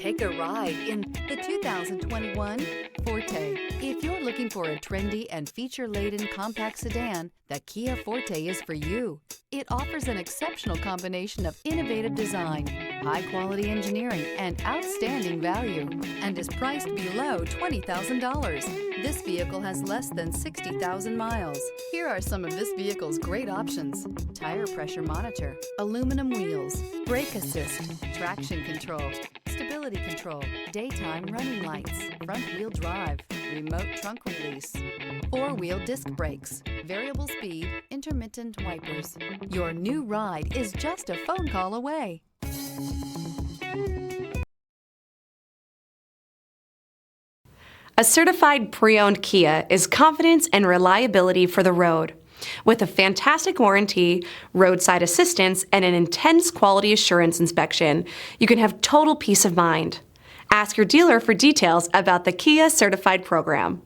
Take a ride in the 2021 Forte. If you're looking for a trendy and feature-laden compact sedan, the Kia Forte is for you. It offers an exceptional combination of innovative design, high-quality engineering, and outstanding value, and is priced below $20,000. This vehicle has less than 60,000 miles. Here are some of this vehicle's great options: tire pressure monitor, aluminum wheels, brake assist, traction control, stability control, daytime running lights, front-wheel drive, remote trunk release, four-wheel disc brakes, variable speed, intermittent wipers. Your new ride is just a phone call away. A certified pre-owned Kia is confidence and reliability for the road. With a fantastic warranty, roadside assistance, and an intense quality assurance inspection, you can have total peace of mind. Ask your dealer for details about the Kia Certified program.